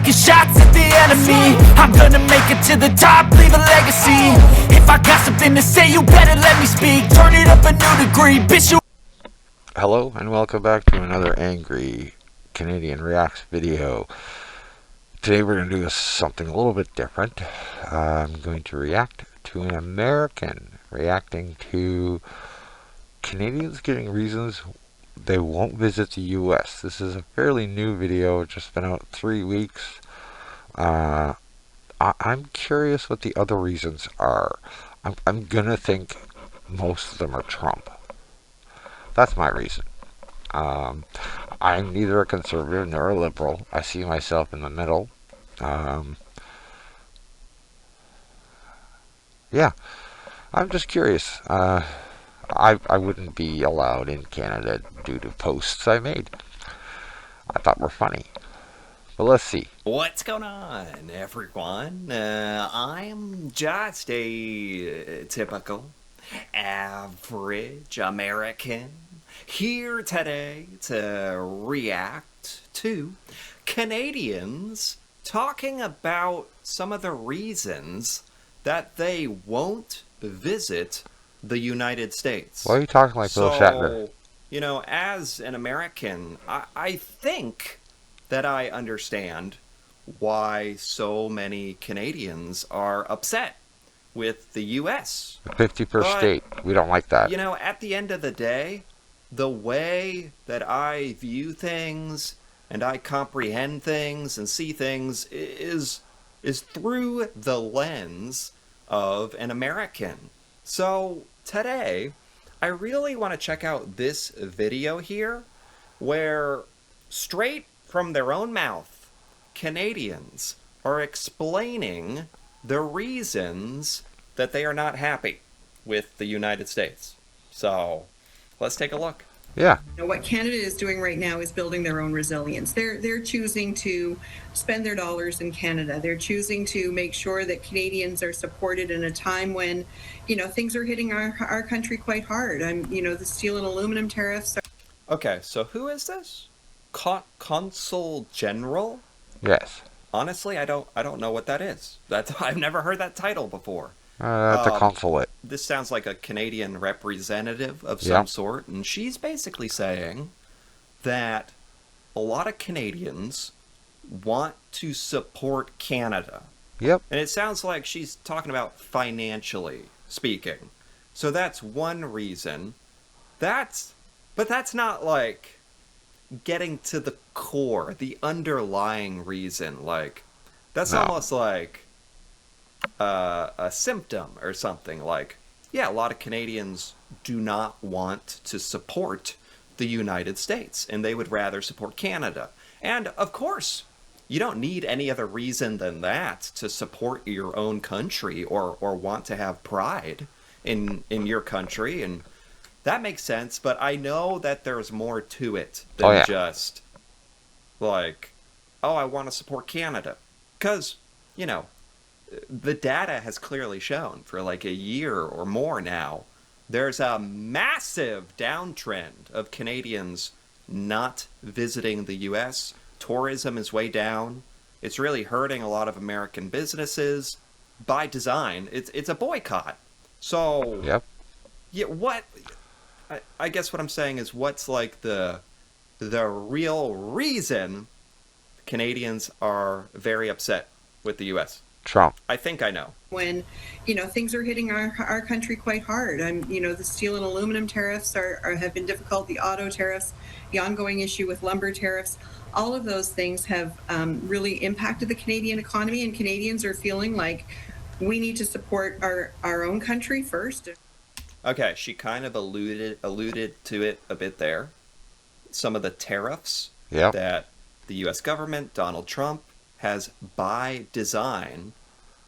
taking shots at the enemy. I'm gonna make it to the top, leave a legacy. If I got something to say, you better let me speak. Turn it up a new degree, bitch. Hello and welcome back to another Angry Canadian Reacts video. Today we're going to do something a little bit different. I'm going to react to an American reacting to Canadians giving reasons they won't visit the US. This is a fairly new video, just been out 3 weeks. I'm curious what the other reasons are. I'm going to think most of them are Trump. That's my reason. I'm neither a conservative nor a liberal. I see myself in the middle. Yeah, I'm just curious. I wouldn't be allowed in Canada due to posts I made. I thought were funny. But let's see. What's going on, everyone? I'm just a typical, average American here today to react to Canadians talking about some of the reasons that they won't visit the United States. Why are you talking like Bill Shatner? You know, as an American, I think that I understand why so many Canadians are upset with the U.S. 50 per state. We don't like that. You know, at the end of the day, the way that I view things and I comprehend things and see things is through the lens of an American. So today, I really want to check out this video here where straight from their own mouth, Canadians are explaining the reasons that they are not happy with the United States. So let's take a look. Yeah. What Canada is doing right now is building their own resilience. They're choosing to spend their dollars in Canada. They're choosing to make sure that Canadians are supported in a time when, you know, things are hitting our country quite hard. The steel and aluminum tariffs. Okay, so who is this? Consul General? Yes. Honestly, I don't know what that is. I've never heard that title before. That's a consulate. This sounds like a Canadian representative of some sort, and she's basically saying that a lot of Canadians want to support Canada. Yep. And it sounds like she's talking about financially speaking. So that's one reason. But that's not like getting to the core, the underlying reason. Like, that's almost like a symptom or something. Like, yeah, a lot of Canadians do not want to support the United States, and they would rather support Canada. And of course, you don't need any other reason than that to support your own country or want to have pride in your country, and that makes sense. But I know that there's more to it than just like, oh, I want to support Canada. Because, you know, the data has clearly shown for like a year or more now, there's a massive downtrend of Canadians not visiting the U.S. Tourism is way down. It's really hurting a lot of American businesses. By design, it's a boycott. So, yeah, I guess what I'm saying is, what's like the real reason Canadians are very upset with the U.S.? Trump. I think I know. When, you know, things are hitting our country quite hard. The steel and aluminum tariffs have been difficult. The auto tariffs, the ongoing issue with lumber tariffs, all of those things have really impacted the Canadian economy, and Canadians are feeling like we need to support our own country first. Okay, she kind of alluded to it a bit there. Some of the tariffs that the U.S. government, Donald Trump, has by design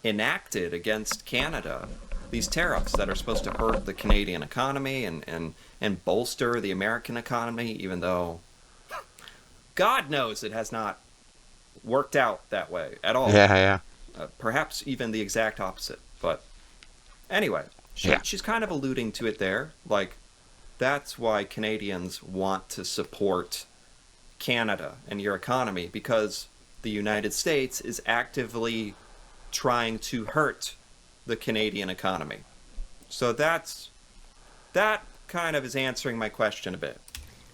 enacted against Canada. These tariffs that are supposed to hurt the Canadian economy and bolster the American economy, even though God knows it has not worked out that way at all. Perhaps even the exact opposite. But anyway, she's kind of alluding to it there. Like, that's why Canadians want to support Canada and your economy, because the United States is actively trying to hurt the Canadian economy. So that kind of is answering my question a bit.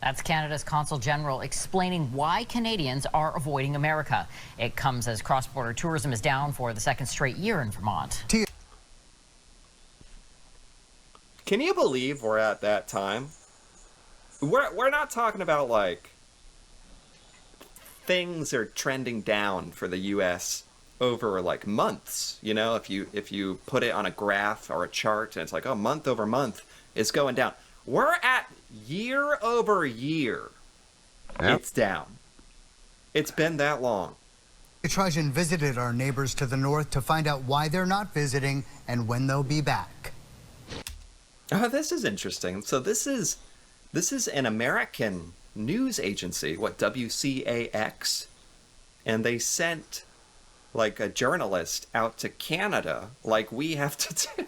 That's Canada's Consul General explaining why Canadians are avoiding America. It comes as cross-border tourism is down for the second straight year in Vermont. Can you believe we're at that time? We're not talking about like things are trending down for the US over like months. You know, if you put it on a graph or a chart and it's like, oh, month over month it's going down. We're at year over year. Yep. It's down. It's been that long. Trajan visited our neighbors to the north to find out why they're not visiting and when they'll be back. Oh, this is interesting. So this is an American news agency, what, WCAX, and they sent like a journalist out to Canada, like we have to do,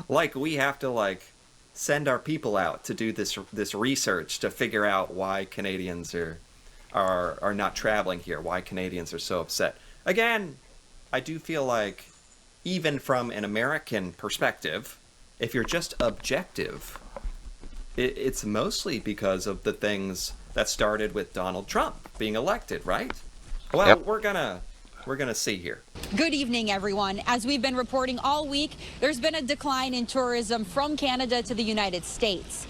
like we have to like send our people out to do this research to figure out why Canadians are not traveling here, why Canadians are so upset. Again, I do feel like even from an American perspective, if you're just objective, it's mostly because of the things that started with Donald Trump being elected, right? Well, Yep. we're gonna see here. Good evening, everyone. As we've been reporting all week, there's been a decline in tourism from Canada to the United States.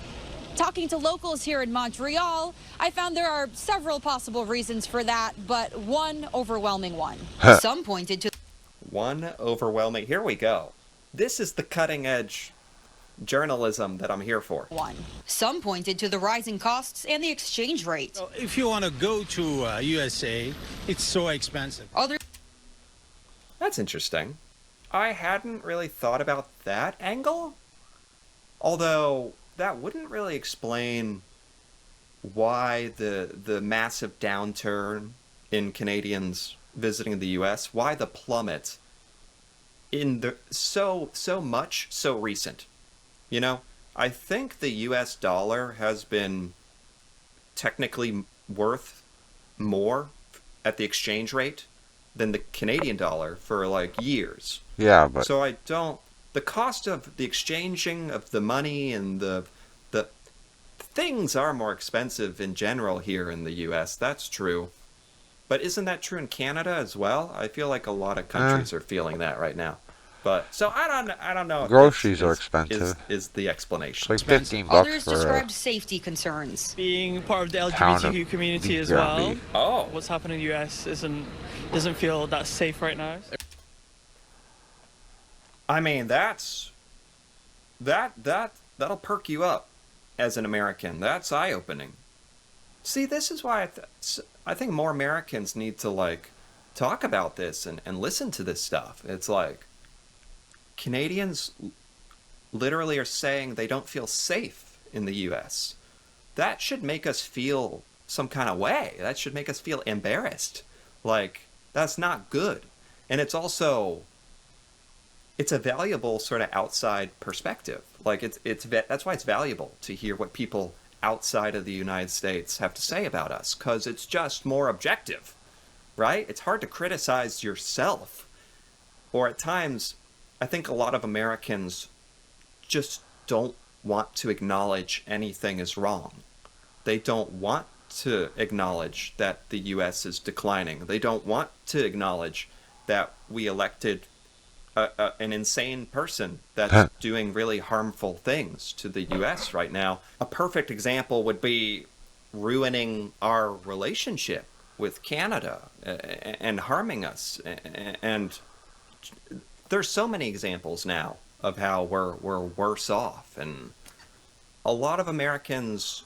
Talking to locals here in Montreal, I found there are several possible reasons for that, but one overwhelming one. Some pointed to One overwhelming. Here we go. This is the cutting edge journalism that I'm here for. Some pointed to the rising costs and the exchange rate. If you want to go to USA, it's so expensive. Others That's interesting. I hadn't really thought about that angle. Although that wouldn't really explain why the massive downturn in Canadians visiting the US, why the plummet in the so much so recent. You know, I think the US dollar has been technically worth more at the exchange rate than the Canadian dollar for like years. Yeah, but So the cost of the exchanging of the money and the things are more expensive in general here in the US. That's true. But isn't that true in Canada as well? I feel like a lot of countries are feeling that right now. But so I don't know. If Groceries this are expensive. Is the explanation? it's like $15 Others for a described safety concerns. Being part of the pound of LGBTQ community beef as well. ground beef. Oh, What's happening in the US doesn't feel that safe right now. I mean that'll perk you up as an American. That's eye-opening. See, this is why I think more Americans need to like talk about this and listen to this stuff. It's like Canadians literally are saying they don't feel safe in the US. That should make us feel some kind of way. That should make us feel embarrassed. Like, that's not good. And it's also, it's a valuable sort of outside perspective. Like, that's why it's valuable to hear what people outside of the United States have to say about us, because it's just more objective, right? It's hard to criticize yourself. Or at times, I think a lot of Americans just don't want to acknowledge anything is wrong. They don't want to acknowledge that the U.S. is declining. They don't want to acknowledge that we elected an insane person that's doing really harmful things to the U.S. right now. A perfect example would be ruining our relationship with Canada and harming us. And there's so many examples now of how we're worse off, and a lot of Americans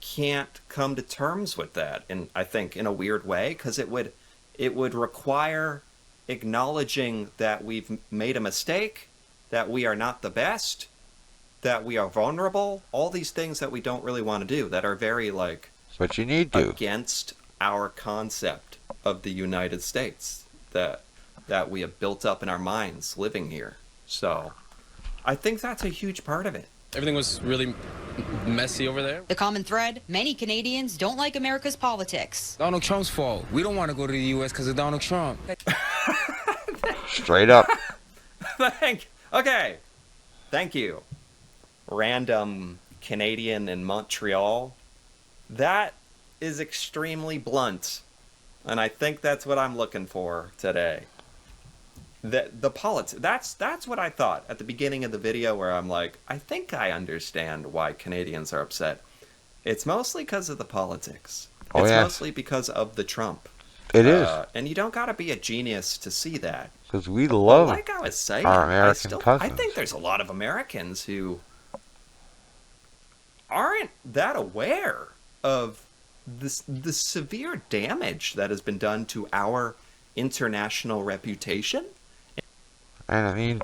can't come to terms with that, and I think in a weird way, because it would require acknowledging that we've made a mistake, that we are not the best, that we are vulnerable, all these things that we don't really want to do, that are very like But you need to. against our concept of the United States that we have built up in our minds living here. So I think that's a huge part of it. Everything was really messy over there. The common thread, many Canadians don't like America's politics. Donald Trump's fault. We don't want to go to the U.S. because of Donald Trump. Straight up. Okay. Thank you. Random Canadian in Montreal. That is extremely blunt. And I think that's what I'm looking for today. The politics. That's what I thought at the beginning of the video, where I'm like, I think I understand why Canadians are upset. It's mostly because of the politics. Oh, it's yes. mostly because of the Trump. It is. And you don't gotta be a genius to see that. Because we love Like I was saying, our American I cousins. think there's a lot of Americans who aren't that aware of the severe damage that has been done to our international reputation. And I mean,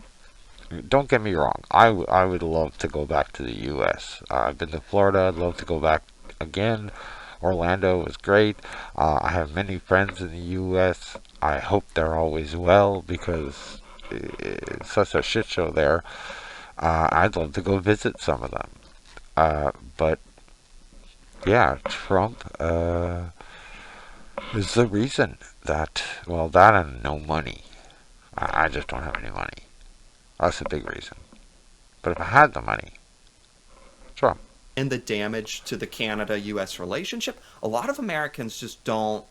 don't get me wrong. I would love to go back to the U.S. I've been to Florida. I'd love to go back again. Orlando was great. I have many friends in the U.S. I hope they're always well, because it's such a shit show there. I'd love to go visit some of them. But yeah, Trump is the reason that, well, that and no money. I just don't have any money. That's a big reason. But if I had the money, Trump. And the damage to the Canada-U.S. relationship, a lot of Americans just don't,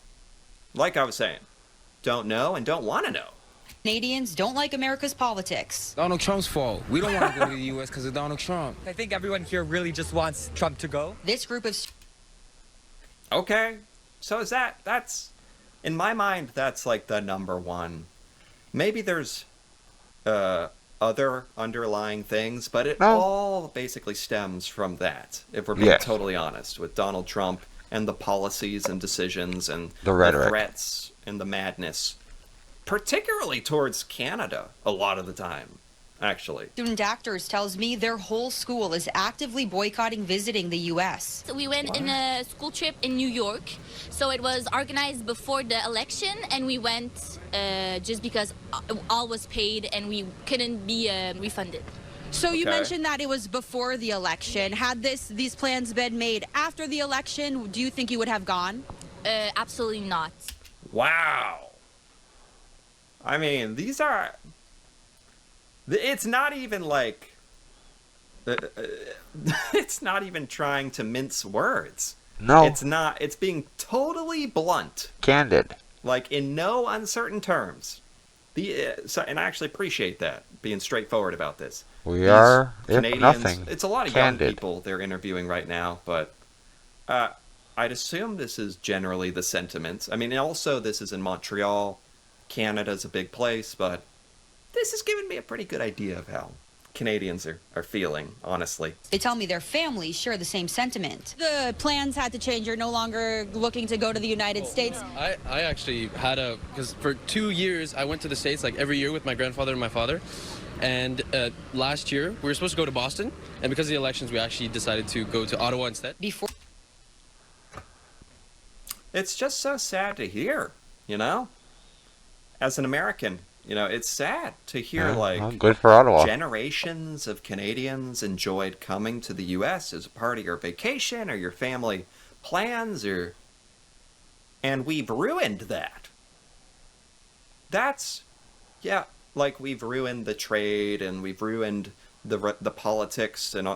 like I was saying, don't know and don't want to know. Canadians don't like America's politics. Donald Trump's fault. We don't want to go to the U.S. because of Donald Trump. I think everyone here really just wants Trump to go. This group of... Okay, so is that's, in my mind, that's like the number one. Maybe there's other underlying things, but it all basically stems from that, if we're being totally honest, with Donald Trump and the policies and decisions and the rhetoric, the threats and the madness, particularly towards Canada a lot of the time, actually. Student actors tells me their whole school is actively boycotting visiting the U.S. So we went in a school trip in New York. So it was organized before the election, and we went just because all was paid and we couldn't be refunded. So you mentioned that it was before the election. Had these plans been made after the election, do you think you would have gone? Absolutely not. Wow. I mean, these are... It's not even like... It's not even trying to mince words. No. It's not. It's being totally blunt. Candid. Like, in no uncertain terms. And I actually appreciate that, being straightforward about this. We are, if Canadians, nothing, it's a lot of candid. young people they're interviewing right now, but I'd assume this is generally the sentiment. I mean, also, this is in Montreal. Canada's a big place, but this has given me a pretty good idea of how Canadians are feeling, honestly. They tell me their families share the same sentiment. The plans had to change. You're no longer looking to go to the United States. I actually had because for 2 years I went to the States like every year with my grandfather and my father. And last year we were supposed to go to Boston, and because of the elections we actually decided to go to Ottawa instead. It's just so sad to hear, you know? As an American, you know, it's sad to hear, well, good for Ottawa. Generations of Canadians enjoyed coming to the U.S. as a part of your vacation or your family plans, and we've ruined that. That's, yeah, like we've ruined the trade and we've ruined the politics and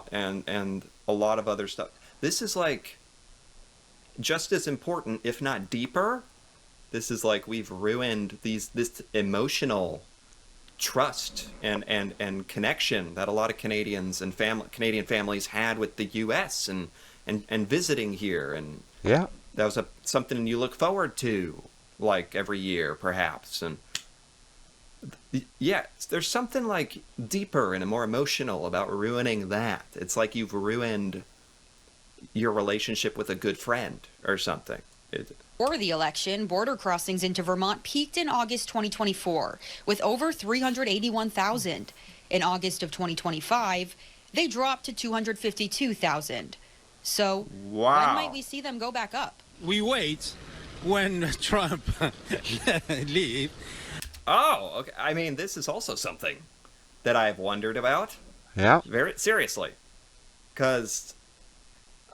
a lot of other stuff. This is like just as important, if not deeper. This is like we've ruined this emotional trust and connection that a lot of Canadians and Canadian families had with the U.S. and visiting here, and that was something you look forward to, like every year perhaps. And yeah, there's something like deeper and more emotional about ruining that. It's like you've ruined your relationship with a good friend or something. Before the election, border crossings into Vermont peaked in August 2024 with over 381,000. In August of 2025, they dropped to 252,000. So when might we see them go back up? We wait when Trump leave. Oh, okay. I mean, this is also something that I've wondered about. Yeah. Very seriously. because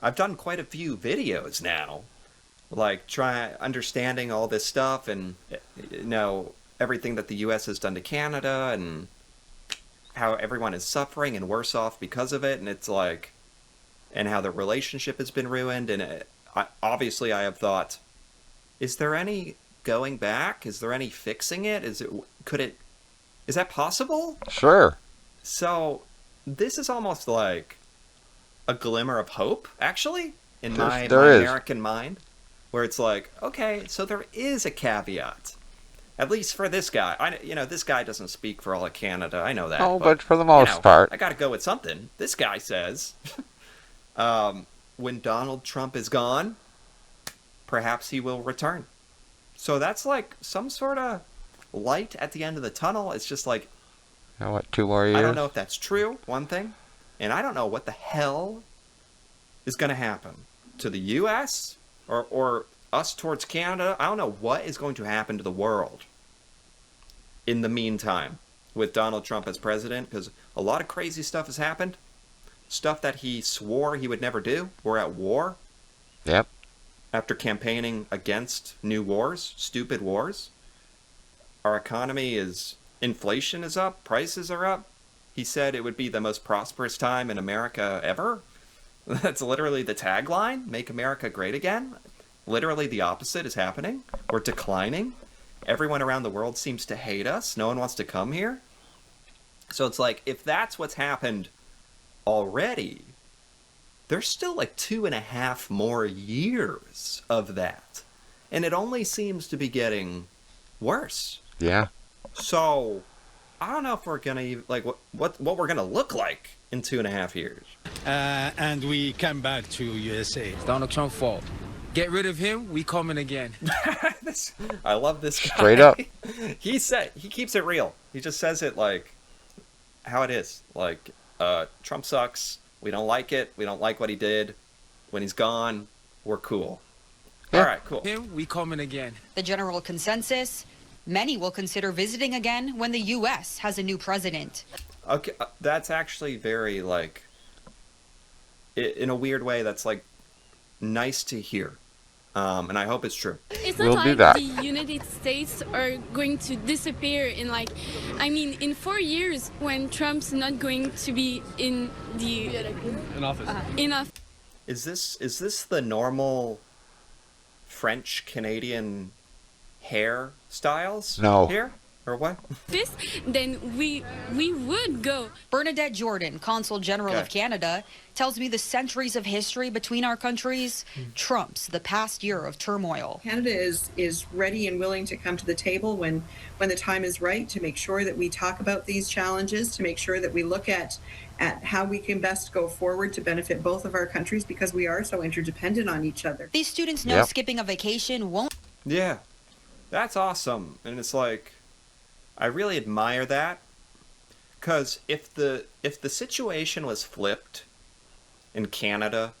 I've done quite a few videos now, like understanding all this stuff and, everything that the U.S. has done to Canada and how everyone is suffering and worse off because of it. And it's like, and how the relationship has been ruined. And obviously I have thought, is there any going back? Is there any fixing it? Is that possible? Sure. So this is almost like a glimmer of hope, actually, in my American mind, where it's like, okay, so there is a caveat. At least for this guy. This guy doesn't speak for all of Canada. I know that. Oh, but for the most part. I got to go with something. This guy says, when Donald Trump is gone, perhaps he will return. So that's like some sort of light at the end of the tunnel. It's just like, 2 more years? I don't know if that's true, one thing. And I don't know what the hell is going to happen to the U.S. or us towards Canada. I don't know what is going to happen to the world in the meantime with Donald Trump as president, because a lot of crazy stuff has happened. Stuff that he swore he would never do. We're at war. Yep. After campaigning against new wars, stupid wars. Our economy inflation is up, prices are up. He said it would be the most prosperous time in America ever. That's literally the tagline, Make America Great Again. Literally the opposite is happening. We're declining. Everyone around the world seems to hate us. No one wants to come here. So it's like, if that's what's happened already, there's still like 2.5 more years of that. And it only seems to be getting worse. Yeah. So I don't know if we're gonna what we're gonna look like in 2.5 years. And we come back to USA. It's Donald Trump's fault. Get rid of him, we coming again. I love this guy. Straight up. He keeps it real. He just says it like how it is. Like, Trump sucks. We don't like it. We don't like what he did. When he's gone, we're cool. Yeah. All right, cool. Him, we coming again. The general consensus, many will consider visiting again when the U.S. has a new president. Okay, that's actually very, like, in a weird way, that's, like, nice to hear. And I hope it's true. It's not like the United States are going to disappear in in 4 years when Trump's not going to be in office. Is this the normal French Canadian hair styles? No. Here? Or what? Then we would go. Bernadette Jordan, Consul General of Canada, tells me the centuries of history between our countries trumps the past year of turmoil. Canada is ready and willing to come to the table when the time is right, to make sure that we talk about these challenges, to make sure that we look at how we can best go forward to benefit both of our countries, because we are so interdependent on each other. These students know skipping a vacation won't. Yeah, that's awesome. And it's like, I really admire that, because if the situation was flipped and Canada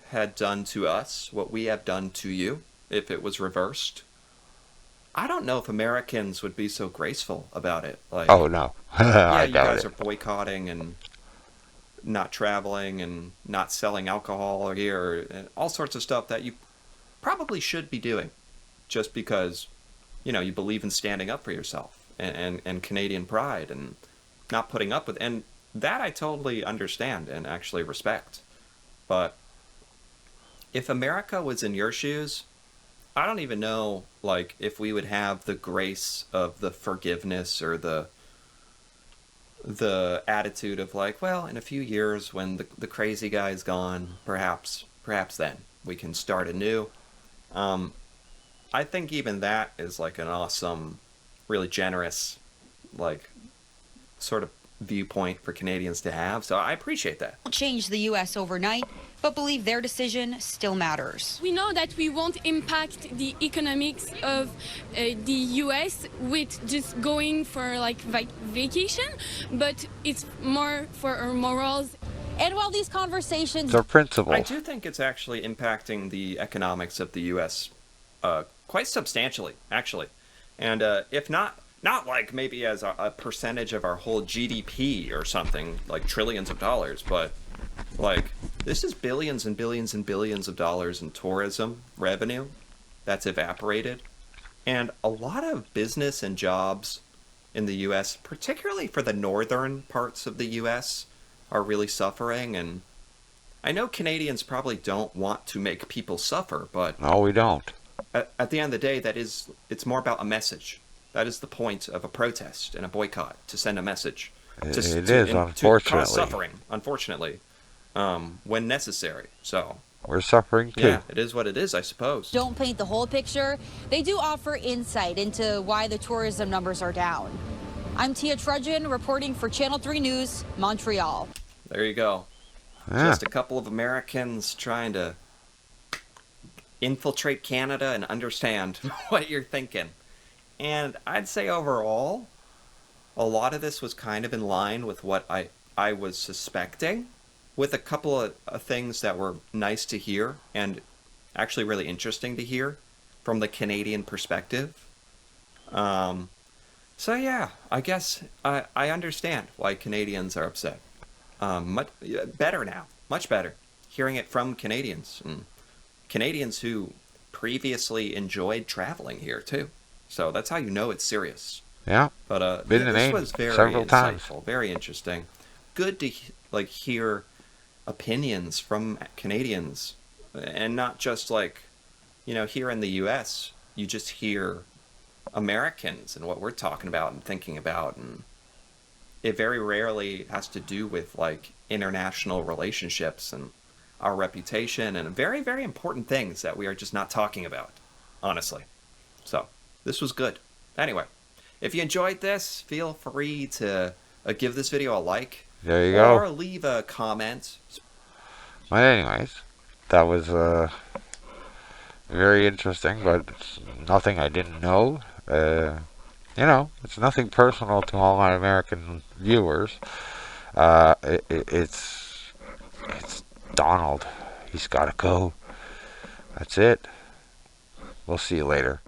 had done to us what we have done to you, if it was reversed, I don't know if Americans would be so graceful about it. Like, oh no. Yeah, you guys are boycotting and not traveling and not selling alcohol here and all sorts of stuff that you probably should be doing, just because, you believe in standing up for yourself. And Canadian pride and not putting up with, and that I totally understand and actually respect. But if America was in your shoes, I don't even know, like, if we would have the grace of the forgiveness or the attitude of like, well, in a few years when the crazy guy is gone, perhaps then we can start anew. I think even that is like an awesome, really generous, like, sort of viewpoint for Canadians to have. So I appreciate that. Change the U.S. overnight, but believe their decision still matters. We know that we won't impact the economics of the U.S. with just going for vacation, but it's more for our morals. And while these conversations are principles, I do think it's actually impacting the economics of the U.S. Quite substantially, actually. And if not like maybe as a percentage of our whole GDP or something, like trillions of dollars, but like This is billions and billions and billions of dollars in tourism revenue that's evaporated. And a lot of business and jobs in the U.S., particularly for the northern parts of the U.S., are really suffering. And I know Canadians probably don't want to make people suffer, but No, we don't. at the end of the day, it's more about a message. That is the point of a protest and a boycott, to send a message. It To unfortunately. cause suffering, unfortunately, when necessary. So We're suffering too. yeah, it is what it is, I suppose. Don't paint the whole picture. They do offer insight into why the tourism numbers are down. I'm Tia Trudgeon reporting for Channel 3 News, Montreal. There you go. Yeah. Just a couple of Americans trying to infiltrate Canada and understand what you're thinking. And I'd say overall, a lot of this was kind of in line with what I was suspecting, with a couple of things that were nice to hear and actually really interesting to hear from the Canadian perspective. So yeah, I guess I understand why Canadians are upset. Much better now, much better, hearing it from Canadians, and Canadians who previously enjoyed traveling here too. So that's how you know it's serious. Yeah. But Been to this Maine was very several times. insightful, very interesting. Good to hear opinions from Canadians, and not just here in the U.S. You just hear Americans and what we're talking about and thinking about, and it very rarely has to do with international relationships and our reputation and very, very important things that we are just not talking about, honestly. So this was good. Anyway, if you enjoyed this, feel free to give this video a like. There you go. Or leave a comment. But anyways, that was very interesting, but it's nothing I didn't know. It's nothing personal to all my American viewers. It's Donald. He's got to go. That's it. We'll see you later.